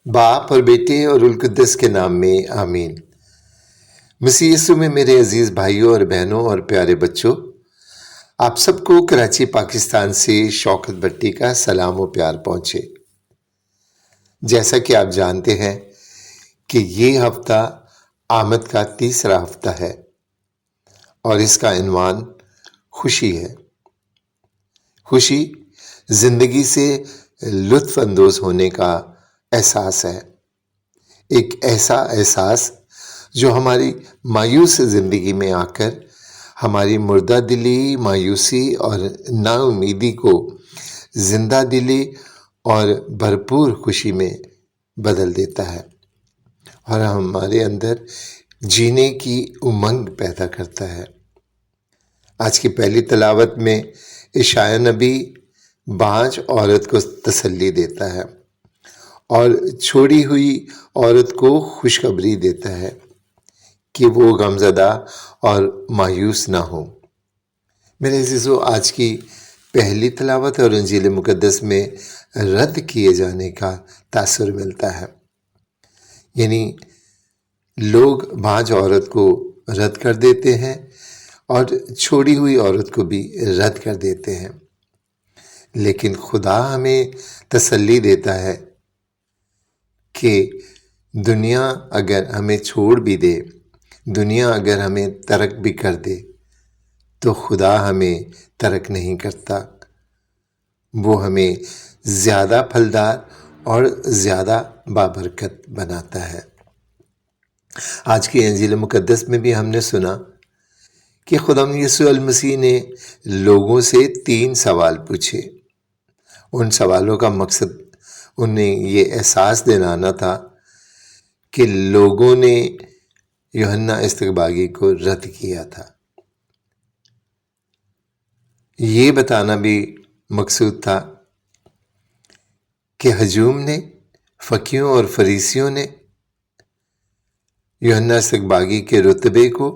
باپ اور بیٹے اور القدس کے نام میں آمین۔ مسیح یسوع میں میرے عزیز بھائیوں اور بہنوں اور پیارے بچوں، آپ سب کو کراچی پاکستان سے شوکت بھٹی کا سلام و پیار پہنچے۔ جیسا کہ آپ جانتے ہیں کہ یہ ہفتہ آمد کا تیسرا ہفتہ ہے اور اس کا عنوان خوشی ہے۔ خوشی زندگی سے لطف اندوز ہونے کا احساس ہے، ایک ایسا احساس جو ہماری مایوس زندگی میں آ کر ہماری مردہ دلی، مایوسی اور نا امیدی کو زندہ دلی اور بھرپور خوشی میں بدل دیتا ہے اور ہمارے اندر جینے کی امنگ پیدا کرتا ہے۔ آج کی پہلی تلاوت میں عشایہ نبی بانجھ عورت کو تسلی دیتا ہے اور چھوڑی ہوئی عورت کو خوشخبری دیتا ہے کہ وہ غمزدہ اور مایوس نہ ہو۔ میرے عزیزو، آج کی پہلی تلاوت اور انجیل مقدس میں رد کیے جانے کا تاثر ملتا ہے، یعنی لوگ بانجھ عورت کو رد کر دیتے ہیں اور چھوڑی ہوئی عورت کو بھی رد کر دیتے ہیں، لیکن خدا ہمیں تسلی دیتا ہے کہ دنیا اگر ہمیں چھوڑ بھی دے، دنیا اگر ہمیں ترک بھی کر دے تو خدا ہمیں ترک نہیں کرتا، وہ ہمیں زیادہ پھلدار اور زیادہ بابرکت بناتا ہے۔ آج کی انجیل مقدس میں بھی ہم نے سنا کہ خداوند یسوع المسیح نے لوگوں سے 3 سوال پوچھے۔ ان سوالوں کا مقصد انہیں یہ احساس دلانا تھا کہ لوگوں نے یوحنا استقباغی کو رد کیا تھا۔ یہ بتانا بھی مقصود تھا کہ ہجوم نے، فقیہوں اور فریسیوں نے یوحنا استقباغی کے رتبے کو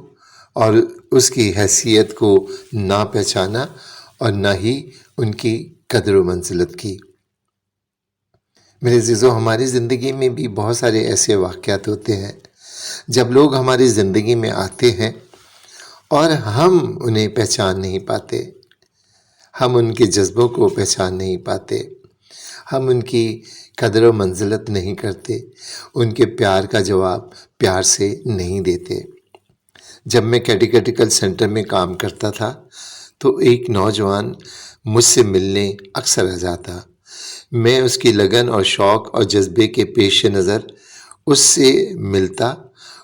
اور اس کی حیثیت کو نہ پہچانا اور نہ ہی ان کی قدر و منزلت کی۔ میرے عزیزو، ہماری زندگی میں بھی بہت سارے ایسے واقعات ہوتے ہیں جب لوگ ہماری زندگی میں آتے ہیں اور ہم انہیں پہچان نہیں پاتے، ہم ان کے جذبوں کو پہچان نہیں پاتے، ہم ان کی قدر و منزلت نہیں کرتے، ان کے پیار کا جواب پیار سے نہیں دیتے۔ جب میں کیٹیکیٹیکل سینٹر میں کام کرتا تھا تو ایک نوجوان مجھ سے ملنے اکثر آ جاتا۔ میں اس کی لگن اور شوق اور جذبے کے پیش نظر اس سے ملتا،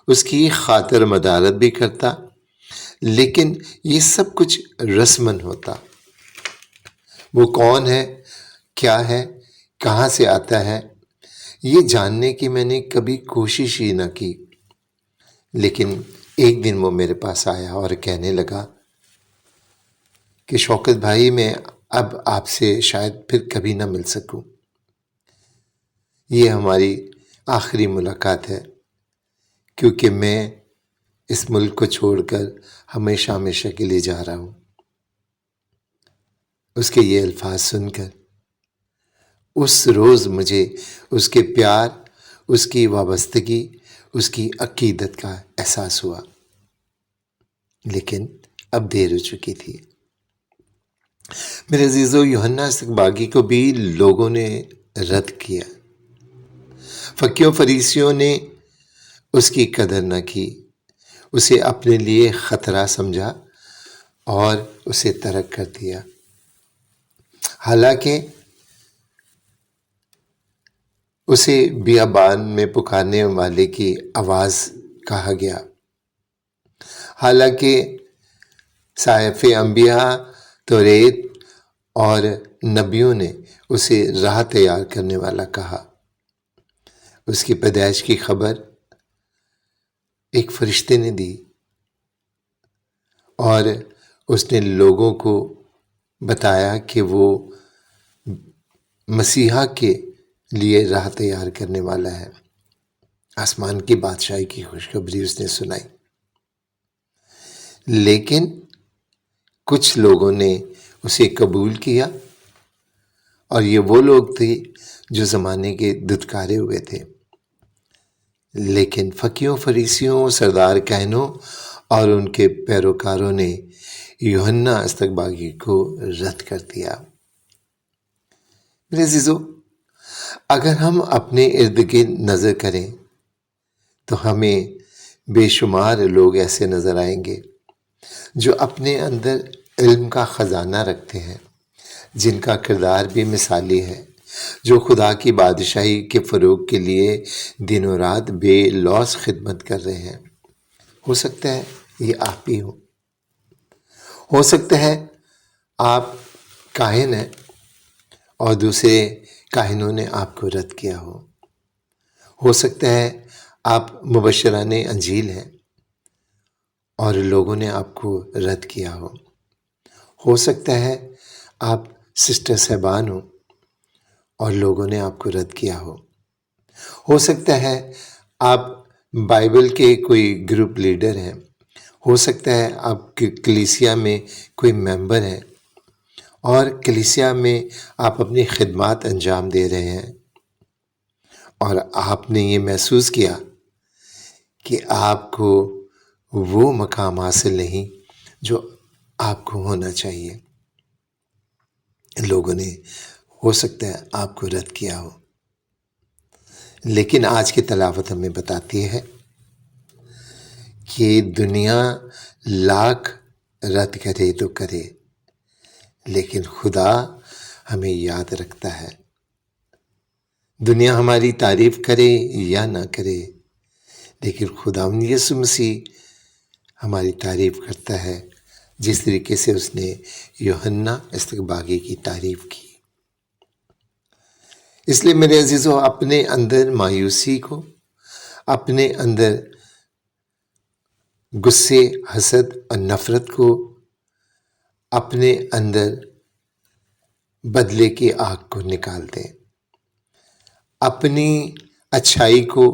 اس کی خاطر مدارت بھی کرتا، لیکن یہ سب کچھ رسماً ہوتا۔ وہ کون ہے، کیا ہے، کہاں سے آتا ہے، یہ جاننے کی میں نے کبھی کوشش ہی نہ کی۔ لیکن ایک دن وہ میرے پاس آیا اور کہنے لگا کہ شوکت بھائی، میں اب آپ سے شاید پھر کبھی نہ مل سکوں، یہ ہماری آخری ملاقات ہے، کیونکہ میں اس ملک کو چھوڑ کر ہمیشہ ہمیشہ کے لیے جا رہا ہوں۔ اس کے یہ الفاظ سن کر اس روز مجھے اس کے پیار، اس کی وابستگی، اس کی عقیدت کا احساس ہوا، لیکن اب دیر ہو چکی تھی۔ میرے عزیزو، یوحنا استقباغی کو بھی لوگوں نے رد کیا، فقیہوں فریسیوں نے اس کی قدر نہ کی، اسے اپنے لیے خطرہ سمجھا اور اسے ترک کر دیا۔ حالانکہ اسے بیابان میں پکارنے والے کی آواز کہا گیا، حالانکہ صحائف انبیاء، توریت اور نبیوں نے اسے راہ تیار کرنے والا کہا۔ اس کی پیدائش کی خبر ایک فرشتے نے دی اور اس نے لوگوں کو بتایا کہ وہ مسیحا کے لیے راہ تیار کرنے والا ہے۔ آسمان کی بادشاہی کی خوشخبری اس نے سنائی، لیکن کچھ لوگوں نے اسے قبول کیا اور یہ وہ لوگ تھے جو زمانے کے دھتکارے ہوئے تھے، لیکن فقیوں، فریسیوں، سردار کہنوں اور ان کے پیروکاروں نے یوحنا استقباغی کو رد کر دیا۔ میرے عزیزو، اگر ہم اپنے ارد گرد نظر کریں تو ہمیں بے شمار لوگ ایسے نظر آئیں گے جو اپنے اندر علم کا خزانہ رکھتے ہیں، جن کا کردار بھی مثالی ہے، جو خدا کی بادشاہی کے فروغ کے لیے دن و رات بے لوث خدمت کر رہے ہیں۔ ہو سکتا ہے یہ آپ ہی ہو سکتا ہے آپ کاہن ہیں اور دوسرے کاہنوں نے آپ کو رد کیا ہو سکتا ہے آپ مبشران انجیل ہیں اور لوگوں نے آپ کو رد کیا ہو سکتا ہے آپ سسٹر صاحبان ہوں اور لوگوں نے آپ کو رد کیا ہو سکتا ہے آپ بائبل کے کوئی گروپ لیڈر ہیں، ہو سکتا ہے آپ کی کلیسیا میں کوئی ممبر ہیں اور کلیسیا میں آپ اپنی خدمات انجام دے رہے ہیں اور آپ نے یہ محسوس کیا کہ آپ کو وہ مقام حاصل نہیں جو آپ کو ہونا چاہیے۔ لوگوں نے ہو سکتا ہے آپ کو رد کیا ہو، لیکن آج کی تلاوت ہمیں بتاتی ہے کہ دنیا لاکھ رد کرے تو کرے، لیکن خدا ہمیں یاد رکھتا ہے۔ دنیا ہماری تعریف کرے یا نہ کرے، لیکن خداوند یسوع مسیح ہماری تعریف کرتا ہے، جس طریقے سے اس نے یوحنا استقباغی کی تعریف کی۔ اس لیے میرے عزیزو، اپنے اندر مایوسی کو، اپنے اندر غصے، حسد اور نفرت کو، اپنے اندر بدلے کی آگ کو نکال دیں۔ اپنی اچھائی کو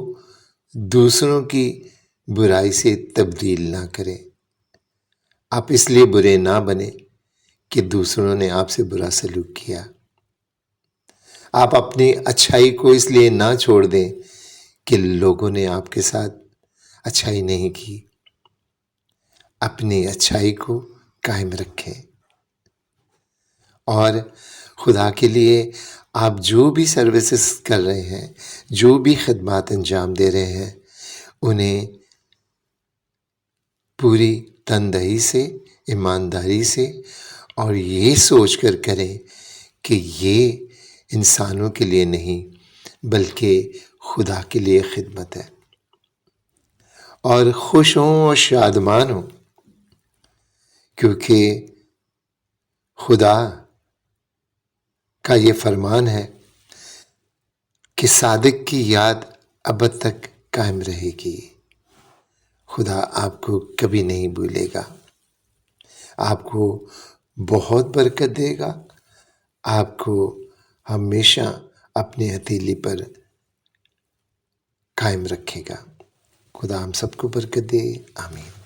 دوسروں کی برائی سے تبدیل نہ کریں۔ آپ اس لیے برے نہ بنیں کہ دوسروں نے آپ سے برا سلوک کیا۔ آپ اپنی اچھائی کو اس لیے نہ چھوڑ دیں کہ لوگوں نے آپ کے ساتھ اچھائی نہیں کی۔ اپنی اچھائی کو قائم رکھیں اور خدا کے لیے آپ جو بھی سروسز کر رہے ہیں، جو بھی خدمات انجام دے رہے ہیں، انہیں پوری تندہی سے، ایمانداری سے اور یہ سوچ کر کریں کہ یہ انسانوں کے لیے نہیں بلکہ خدا کے لیے خدمت ہے، اور خوش ہوں اور شادمان ہوں، کیونکہ خدا کا یہ فرمان ہے کہ صادق کی یاد ابد تک قائم رہے گی۔ خدا آپ کو کبھی نہیں بھولے گا، آپ کو بہت برکت دے گا، آپ کو ہمیشہ اپنی ہتھیلی پر قائم رکھے گا۔ خدا ہم سب کو برکت دے، آمین۔